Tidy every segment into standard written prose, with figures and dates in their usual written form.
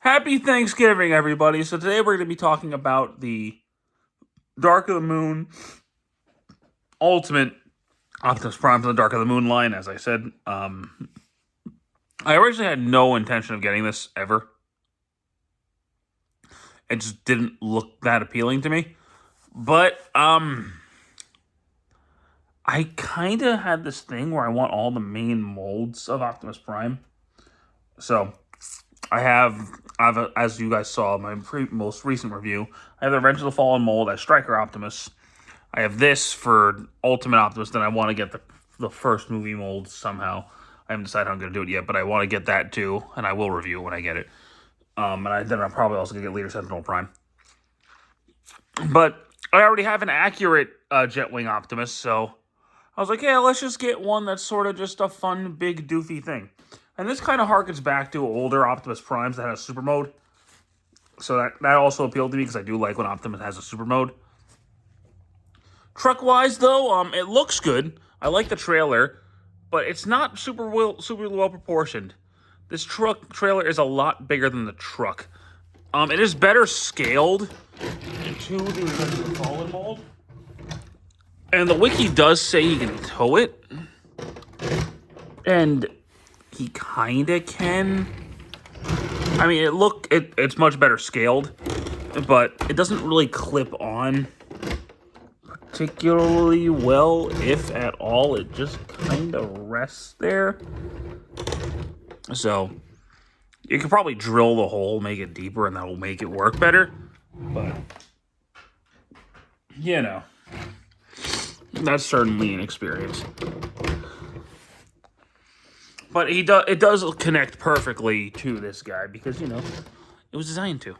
Happy Thanksgiving, everybody. So today we're going to be talking about the Dark of the Moon Ultimate Optimus Prime from the Dark of the Moon line, as I said. I originally had no intention of getting this ever. It just didn't look that appealing to me. But I kind of had this thing where I want all the main molds of Optimus Prime. So as you guys saw in my most recent review, I have the Revenge of the Fallen mold as Striker Optimus. I have this for Ultimate Optimus. Then I want to get the first movie mold somehow. I haven't decided how I'm going to do it yet, but I want to get that too, and I will review it when I get it. Then I'm probably also going to get Leader Sentinel Prime. But I already have an accurate Jetwing Optimus, so I was like, yeah, let's just get one that's sort of just a fun, big, doofy thing. And this kind of harkens back to older Optimus Primes that had a super mode. So that also appealed to me because I do like when Optimus has a super mode. Truck-wise, though, it looks good. I like the trailer, but it's not super well proportioned. This trailer is a lot bigger than the truck. It is better scaled to the Revenge of the Fallen mold. And the wiki does say he can tow it. And he kind of can. I mean, it's much better scaled, but it doesn't really clip on particularly well, if at all. It just kind of rests there. So you could probably drill the hole, make it deeper, and that will make it work better. But that's certainly an experience. But it does connect perfectly to this guy because, it was designed to.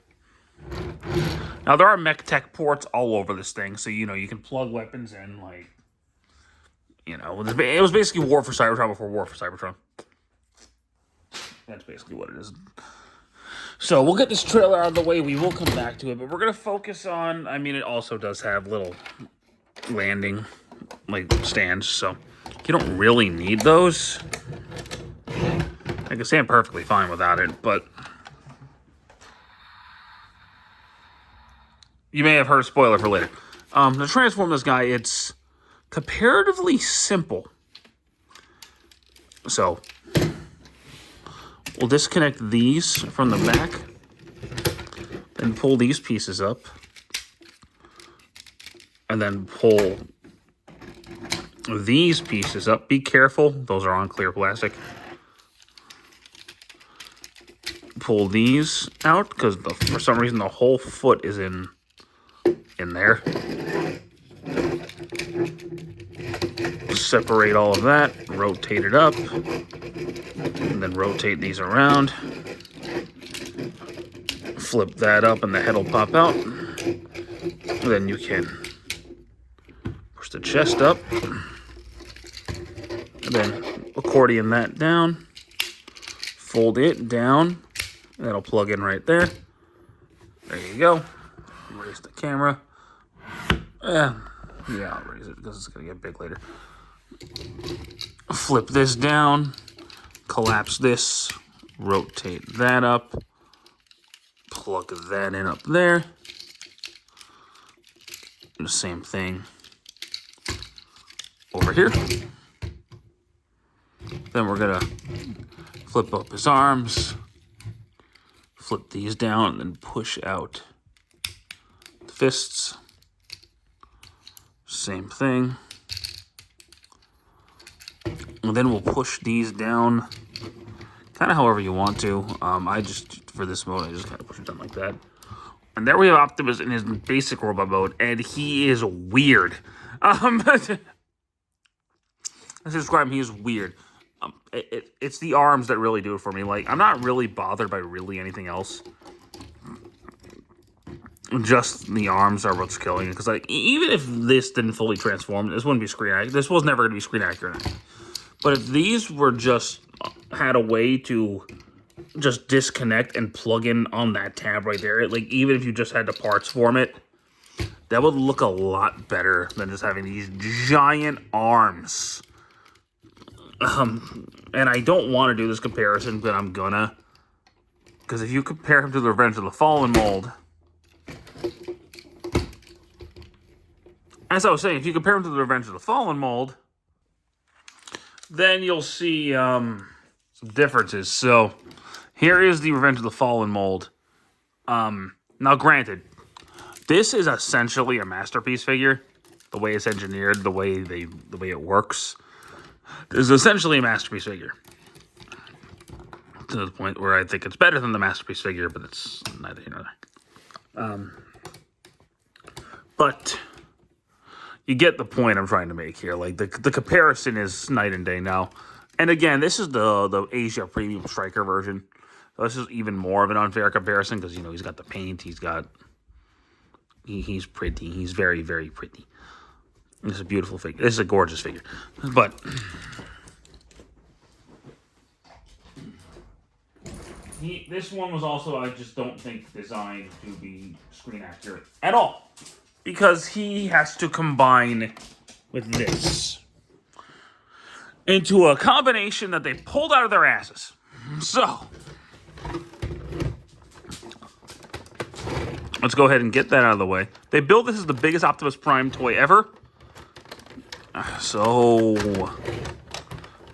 Now, there are mech tech ports all over this thing, so, you can plug weapons in, it was basically War for Cybertron before War for Cybertron. That's basically what it is. So, we'll get this trailer out of the way. We will come back to it, but we're going to focus on, it also does have little landing, stands, so you don't really need those. I can stand perfectly fine without it, but you may have heard a spoiler for later. To transform this guy, it's comparatively simple. So, we'll disconnect these from the back, then pull these pieces up, and then pull these pieces up. Be careful, those are on clear plastic. Pull these out because for some reason the whole foot is in there. Separate all of that, rotate it up, and then rotate these around. Flip that up and the head will pop out. And then you can push the chest up, and then accordion that down, fold it down. That'll plug in right there. There you go. Raise the camera. Yeah, I'll raise it because it's going to get big later. Flip this down. Collapse this. Rotate that up. Plug that in up there. The same thing over here. Then we're going to flip up his arms. Flip these down and then push out the fists. Same thing. And then we'll push these down kind of however you want to. For this mode, I just kind of push it down like that. And there we have Optimus in his basic robot mode, and he is weird. Let's describe him, he is weird. It's the arms that really do it for me. I'm not really bothered by really anything else. Just the arms are what's killing it. Because even if this didn't fully transform, this wouldn't be screen accurate. This was never going to be screen accurate. But if these were just had a way to just disconnect and plug in on that tab right there, even if you just had to parts form it, that would look a lot better than just having these giant arms. And I don't want to do this comparison, but I'm gonna. Because if you compare him to the Revenge of the Fallen mold, as I was saying, if you compare him to the Revenge of the Fallen mold, then you'll see some differences. So here is the Revenge of the Fallen mold. Now, granted, this is essentially a masterpiece figure. The way it's engineered, the way it works, is essentially a masterpiece figure. To the point where I think it's better than the masterpiece figure, but it's neither here nor there. But you get the point I'm trying to make here. Like, the comparison is night and day now. And again, this is the Asia Premium Striker version. So this is even more of an unfair comparison because, you know, he's got the paint. He's got... He's pretty. He's very, very pretty. This is a beautiful figure. This is a gorgeous figure. But... this one was also, I just don't think, designed to be screen accurate at all. Because he has to combine with this into a combination that they pulled out of their asses. So, let's go ahead and get that out of the way. They built this as the biggest Optimus Prime toy ever. So,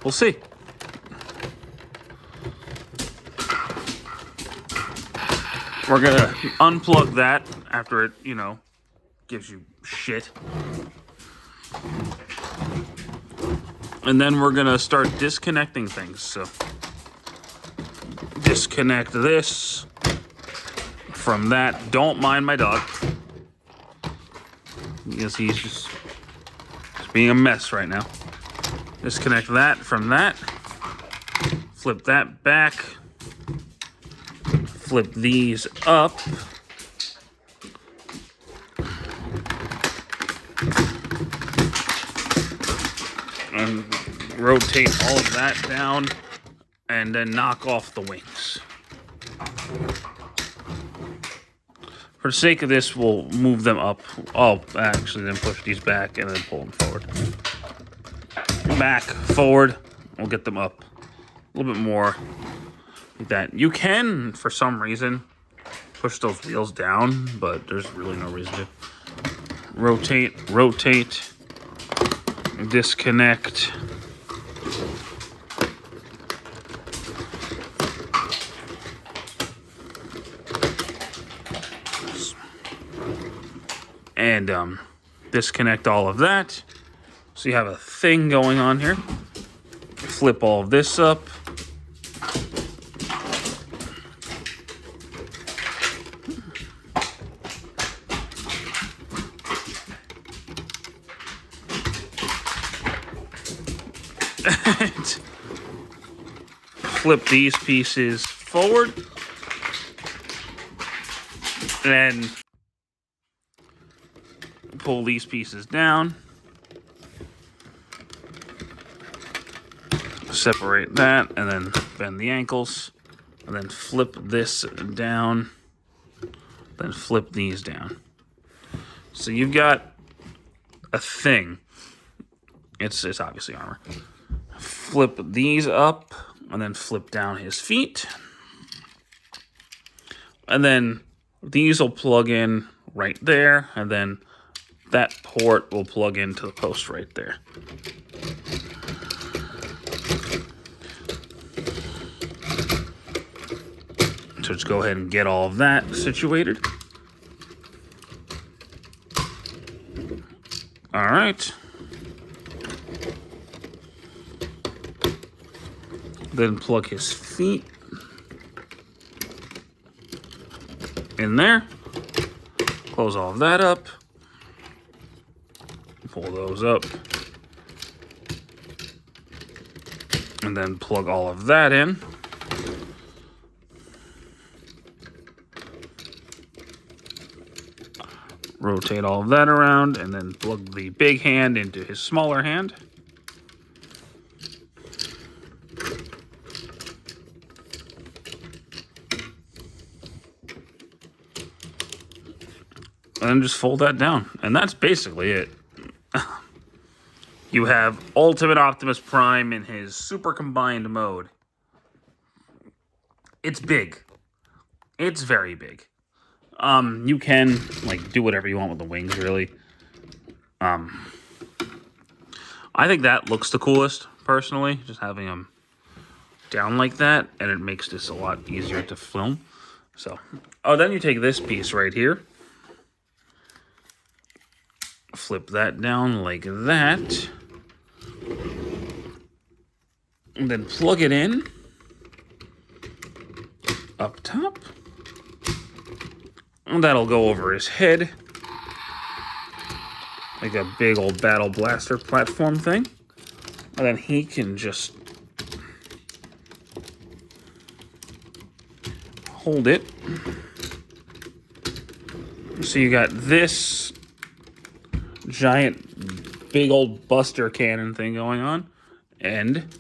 we'll see. We're going to unplug that after it, you know, gives you shit. And then we're going to start disconnecting things. So, disconnect this from that. Don't mind my dog. Because he's just being a mess right now. Disconnect that from that. Flip that back. Flip these up. And rotate all of that down. And then knock off the wings. For the sake of this, we'll move them up. Oh, actually, then push these back and then pull them forward. Back, forward. We'll get them up a little bit more. Like that. You can, for some reason, push those wheels down, but there's really no reason to. Rotate, rotate, disconnect. And disconnect all of that. So you have a thing going on here. Flip all of this up. And flip these pieces forward. And pull these pieces down. Separate that, and then bend the ankles. And then flip this down. Then flip these down. So you've got a thing. It's obviously armor. Flip these up, and then flip down his feet. And then these will plug in right there, and then that port will plug into the post right there. So let's go ahead and get all of that situated. All right. Then plug his feet in there. Close all of that up. Pull those up. And then plug all of that in. Rotate all of that around, and then plug the big hand into his smaller hand. And then just fold that down. And that's basically it. You have Ultimate Optimus Prime in his super combined mode. It's big. It's very big. You can, like, do whatever you want with the wings, really. I think that looks the coolest, personally, just having them down like that, and it makes this a lot easier to film. So, then you take this piece right here, flip that down like that, and then plug it in up top, and that'll go over his head like a big old battle blaster platform thing, and then he can just hold it. So you got this giant big old buster cannon thing going on, and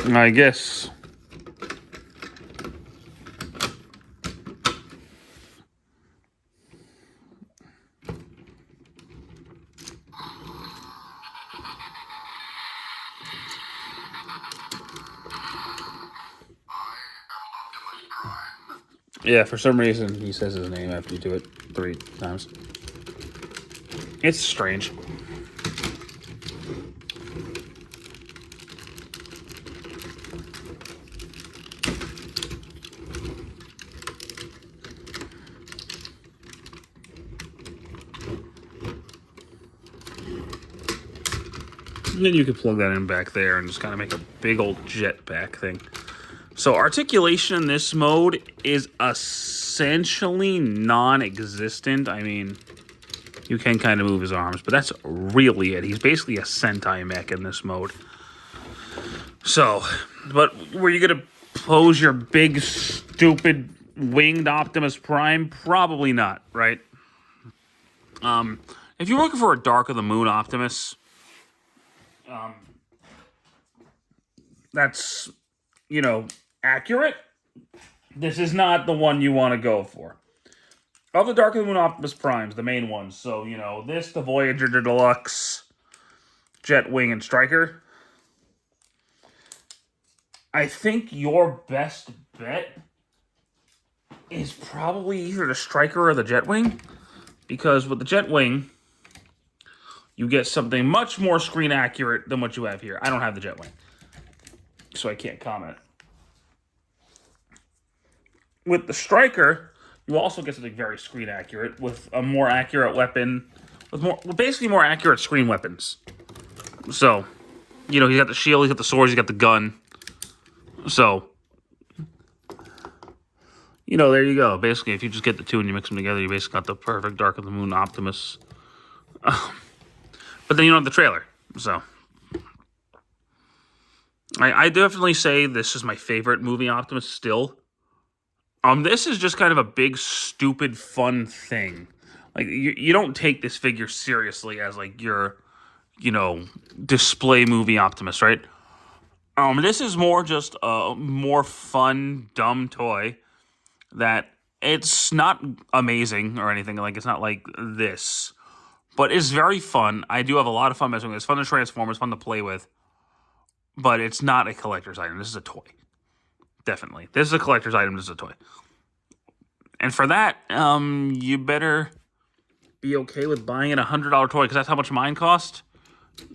I guess yeah, for some reason he says his name after you do it 3 times. It's strange. And then you could plug that in back there and just kind of make a big old jetpack thing. So articulation in this mode is essentially non-existent. I mean, you can kind of move his arms, but that's really it. He's basically a Sentai mech in this mode. So, but were you going to pose your big, stupid, winged Optimus Prime? Probably not, right? If you're looking for a Dark of the Moon Optimus, that's, you know, accurate. This is not the one you want to go for. Of the Dark of the Moon Optimus Primes, the main ones, so, you know, this, the Voyager Deluxe, Jetwing, and Striker, I think your best bet is probably either the Striker or the Jetwing, because with the Jetwing, you get something much more screen accurate than what you have here. I don't have the Jetwing, so I can't comment. With the Striker, you also get something very screen accurate with a more accurate weapon, with basically more accurate screen weapons. So, you know, he's got the shield, he's got the swords, he's got the gun. So, you know, there you go. Basically, if you just get the two and you mix them together, you basically got the perfect Dark of the Moon Optimus. But then you don't have the trailer. So, I definitely say this is my favorite movie Optimus still. This is just kind of a big, stupid, fun thing. Like, you don't take this figure seriously as, like, your, you know, display movie Optimus, right? This is more just a more fun, dumb toy that it's not amazing or anything. Like, it's not like this. But it's very fun. I do have a lot of fun messing with it. It's fun to transform. It's fun to play with. But it's not a collector's item. This is a toy. Definitely. This is a collector's item. This is a toy. And for that, you better be okay with buying a $100 toy, because that's how much mine cost.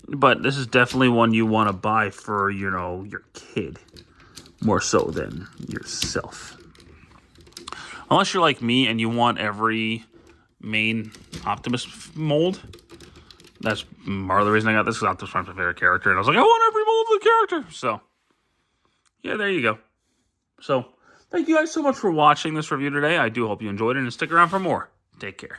But this is definitely one you want to buy for, you know, your kid, more so than yourself. Unless you're like me and you want every main Optimus mold. That's part of the reason I got this, because Optimus Prime's my favorite character. And I was like, I want every mold of the character. So, yeah, there you go. So, thank you guys so much for watching this review today. I do hope you enjoyed it, and stick around for more. Take care.